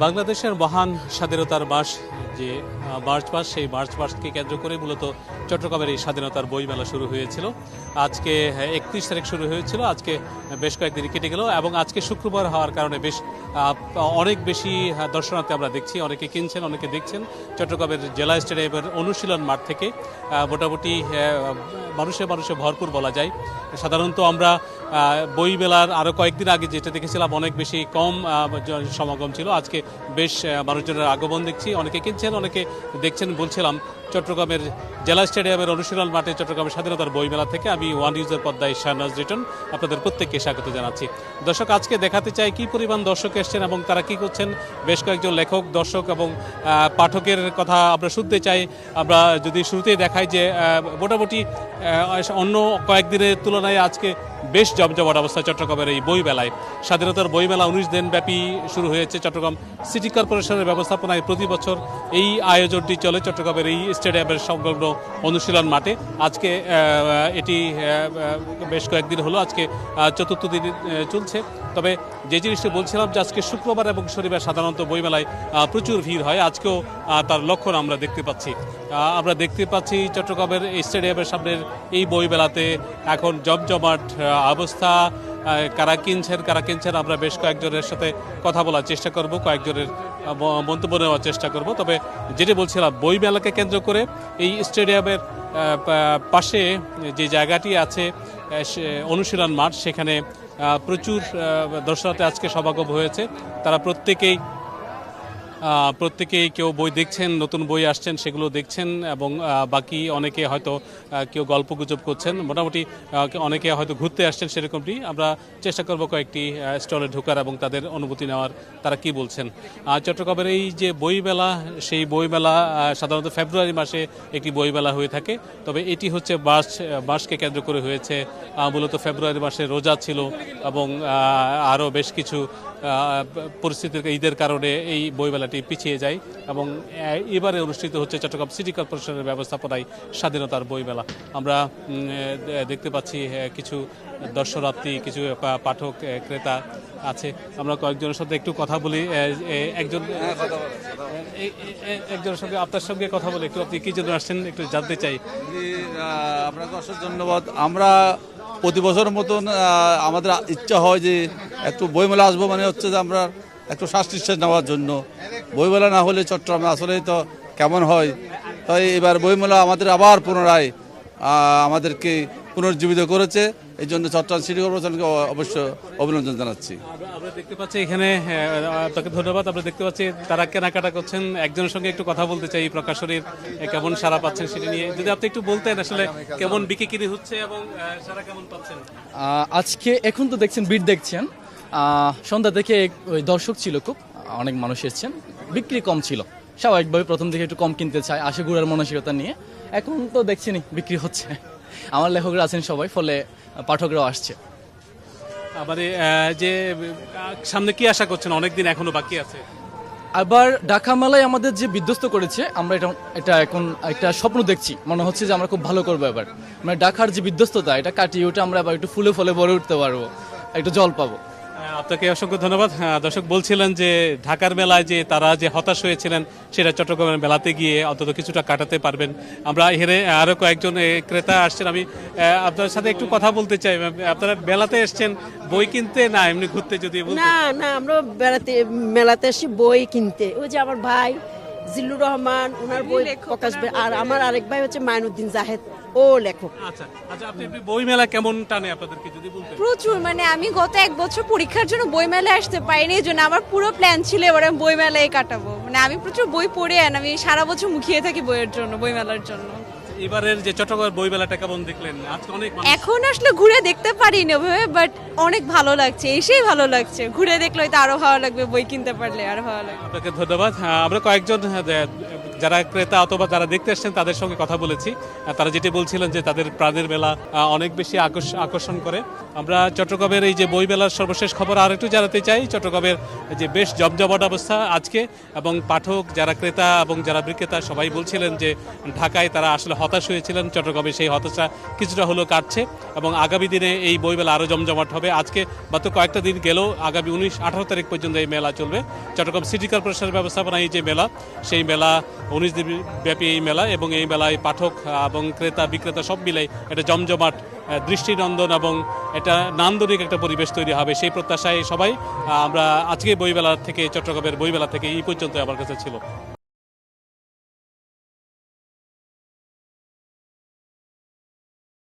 বাংলাদেশের মহান স্বাধীনতার মাস যে মার্চ মাস, সেই মার্চ মাসকে কেন্দ্র করে মূলত চট্টগ্রামের এই স্বাধীনতার বইমেলা শুরু হয়েছিল। আজকে 31 তারিখ শুরু হয়েছিল, আজকে বেশ কয়েকদিন কেটে গেল এবং আজকে শুক্রবার হওয়ার কারণে বেশ অনেক বেশি দর্শনার্থী আমরা দেখছি। অনেকে কিনছেন, অনেকে দেখছেন। চট্টগ্রামের জেলা স্টেডিয়ামের অনুশীলন মাঠ থেকে মোটামুটি মানুষে মানুষে ভরপুর বলা যায়। সাধারণত আমরা বইমেলার আরও কয়েকদিন আগে যেটা দেখেছিলাম অনেক বেশি কম সমাগম ছিল। আজকে বেশ মানুষজনের আগমন দেখছি, অনেকে কিনছেন, অনেকে দেখছেন। বলছিলাম চট্টগ্রামের জেলা স্টেডিয়ামের অনুশীলন মাঠে চট্টগ্রামের স্বাধীনতার বইমেলা থেকে আমি ওয়ান নিউজের পর্দায় শাহনাজ রিটন আপনাদের প্রত্যেককে স্বাগত জানাচ্ছি। দর্শক, আজকে দেখাতে চাই কি পরিমাণ দর্শক এসছেন এবং তারা কি করছেন। বেশ কয়েকজন লেখক, দর্শক এবং পাঠকের কথা আমরা শুনতে চাই। আমরা যদি শুরুতেই দেখাই যে মোটামুটি অন্য কয়েকদিনের তুলনায় আজকে বেশ জমজমাট অবস্থা চট্টগ্রামের এই বইমেলায়। স্বাধীনতার বইমেলা 19 দিন ব্যাপী শুরু হয়েছে। চট্টগ্রাম সিটি কর্পোরেশনের ব্যবস্থাপনায় প্রতি বছর এই আয়োজনটি চলে চট্টগ্রামের এই স্টেডিয়ামের সংলগ্ন অনুশীলন মাঠে। আজকে এটি বেশ কয়েকদিন হলো, আজকে চতুর্থ দিন চলছে। তবে যে জিনিসটি বলছিলাম যে আজকে শুক্রবার এবং শনিবার সাধারণত বইমেলায় প্রচুর ভিড় হয়, আজকেও তার লক্ষণ আমরা দেখতে পাচ্ছি। চট্টগ্রামের স্টেডিয়ামের সামনের এই বইমেলাতে এখন জমজমাট অবস্থা। কারা কিনছেন আমরা বেশ কয়েকজনের সাথে কথা বলার চেষ্টা করব, কয়েকজনের মন্তব্য নেওয়ার চেষ্টা করব। তবে যেটি বলছিলাম, বইমেলাকে কেন্দ্র করে এই স্টেডিয়ামের পাশে যে জায়গাটি আছে অনুশীলন মাঠ, সেখানে প্রচুর দর্শনার্থী আজকে সমাগম হয়েছে। তারা প্রত্যেকেই কেউ বই দেখছেন, নতুন বই আসছেন সেগুলো দেখছেন এবং বাকি অনেকে হয়তো কেউ গল্পগুজব করছেন। মোটামুটি অনেকে হয়তো ঘুরতে আসছেন, সেরকমটি আমরা চেষ্টা করব কয়েকটি স্টলে ঢোকার এবং তাদের অনুভূতি নেওয়ার, তারা কি বলছেন। চট্টগ্রামের এই যে বইমেলা, সেই বইমেলা সাধারণত ফেব্রুয়ারি মাসে একটি বইমেলা হয়ে থাকে। তবে এটি হচ্ছে মার্চকে কেন্দ্র করে হয়েছে। মূলত ফেব্রুয়ারি মাসে রোজা ছিল এবং আরও বেশ কিছু পরিস্থিতির ঈদের কারণে এই বইমেলাটি পিছিয়ে যায় এবং এবারে অনুষ্ঠিত হচ্ছে চট্টগ্রাম সিটি কর্পোরেশনের ব্যবস্থাপনায় স্বাধীনতার বইমেলা। আমরা দেখতে পাচ্ছি কিছু দর্শনার্থী, কিছু পাঠক, ক্রেতা আছে। আমরা কয়েকজনের সাথে একটু কথা বলি। একজনের সঙ্গে, আপনার সঙ্গে কথা বলি একটু। আপনি কি জন্য আসছেন একটু জানতে চাই। আপনাকে অশেষ ধন্যবাদ। আমরা প্রতি বছরের মতন আমাদের ইচ্ছা হয় যে একটু বইমেলা আসবো, মানে হচ্ছে যে আমরা একটু শ্বাস নিঃশ্বাস নেওয়ার জন্য। বইমেলা না হলে চট্টগ্রামে আসলেই তো কেমন হয়। তাই এবার বইমেলা আমাদের আবার পুনরায় আমাদেরকে পুনর্জীবিত করেছে। এই জন্য চট্টগ্রাম সিটি কর্পোরেশনকে অবশ্য অভিনন্দন জানাচ্ছি। আমরা দেখতে পাচ্ছি এখানে, আপনাকে ধন্যবাদ। আমরা দেখতে পাচ্ছি তারা কেনাকাটা করছেন। একজনের সঙ্গে একটু কথা বলতে চাই, প্রকাশনীর কেমন সাড়া পাচ্ছেন সেটা নিয়ে যদি আপনি একটু বলতেন, আসলে কেমন বিক্রি হচ্ছে এবং সাড়া কেমন পাচ্ছেন। আজকে এখন তো দেখছেন ভিড় দেখছেন, সন্ধ্যা থেকে ওই দর্শক ছিল, খুব অনেক মানুষ এসেছেন। বিক্রি কম ছিল, স্বাভাবিকভাবে প্রথম দিকে একটু কম কিনতে চায়, আসে ঘুরার মানসিকতা নিয়ে। এখন তো দেখছেনই বিক্রি হচ্ছে। আমার লেখকরা আছেন সবাই, ফলে পাঠকরাও আসছে। আবার যে সামনে কি আশা করছেন, অনেকদিন এখনো বাকি আছে। আবার ঢাকা মেলায় আমাদের যে বিধ্বস্ত করেছে, আমরা এটা এখন একটা স্বপ্ন দেখছি। মনে হচ্ছে যে আমরা খুব ভালো করবো এবার। মানে ঢাকার যে বিধ্বস্ততা, এটা কাটিয়ে উঠে আমরা আবার একটু ফুলে ফলে ভরে উঠতে পারবো, একটু জল পাবো। আপনাকে অসংখ্য ধন্যবাদ। দর্শক বলছিলেন যে ঢাকার মেলায় যে তারা যে হতাশ হয়েছিলেন, সেটা চট্টগ্রামের মেলাতে গিয়ে অন্তত কিছুটা কাটাতে পারবেন। আমরা এখানে আরও কয়েকজন ক্রেতা আসছেন, আমি আপনার সাথে একটু কথা বলতে চাই। আপনারা মেলাতে এসছেন বই কিনতে না এমনি ঘুরতে? যদি না আমরা মেলাতে এসে বই কিনতে। ওই যে আমার ভাই জিল্লুর রহমান, ওনার বই প্রকাশ, আর আমার আরেক ভাই হচ্ছে মাইনুদ্দিন জাহেদ, ও লেখক। আচ্ছা, আপনি বই মেলা কেমন টানে আপনাদেরকে যদি বলতেন। প্রচুর, মানে আমি গত 1 বছর পরীক্ষার জন্য বই মেলায় আসতে পারিনি, এই জন্য আমার পুরো প্ল্যান ছিল এবার আমি বই মেলায় কাটাবো। মানে আমি প্রচুর বই পড়ে আমি সারা বছর মুখিয়ে থাকি বইয়ের জন্য, বই মেলার জন্য। এবারের যে চট্টগ্রাম বই মেলাটা কেমন দেখলেন? আজকে অনেক এখন আসলে ঘুরে দেখতে পারিনি ওভাবে, বাট অনেক ভালো লাগছে, এসেই ভালো লাগছে। ঘুরে দেখলে হয়তো আরো ভালো লাগবে, বই কিনতে পারলে আরো ভালো লাগবে। আপনাকে ধন্যবাদ। আমরা কয়েকজন যারা ক্রেতা অথবা যারা দেখতে এসছেন তাদের সঙ্গে কথা বলেছি। তারা যেটি বলছিলেন যে তাদের প্রাণের মেলা অনেক বেশি আকর্ষণ করে। আমরা চট্টগ্রামের এই যে বই মেলার সর্বশেষ খবর আর একটু জানাতে চাই। চট্টগ্রামের যে বেশ জমজমাট অবস্থা আজকে, এবং পাঠক যারা ক্রেতা এবং যারা বিক্রেতা সবাই বলছিলেন যে ঢাকায় তারা আসলে হতাশ হয়েছিলেন, চট্টগ্রামে সেই হতাশা কিছুটা হলেও কাটছে এবং আগামী দিনে এই বই মেলা আরও জমজমাট হবে। আজকে মাত্র কয়েকটা দিন গেলেও আগামী 19-18 তারিখ পর্যন্ত এই মেলা চলবে। চট্টগ্রাম সিটি কর্পোরেশনের ব্যবস্থাপনায় এই যে মেলা, সেই মেলা 19 দিন ব্যাপী এই মেলা, এবং এই মেলায় পাঠক এবং ক্রেতা বিক্রেতা সব মিলাই এটা জমজমাট, দৃষ্টিনন্দন এবং এটা নান্দনিক একটা পরিবেশ তৈরি হবে সেই প্রত্যাশায় সবাই। আমরা আজকে বইমেলা থেকে, চট্টগ্রামের বইমেলা থেকে এই পর্যন্ত আমার কাছে ছিল।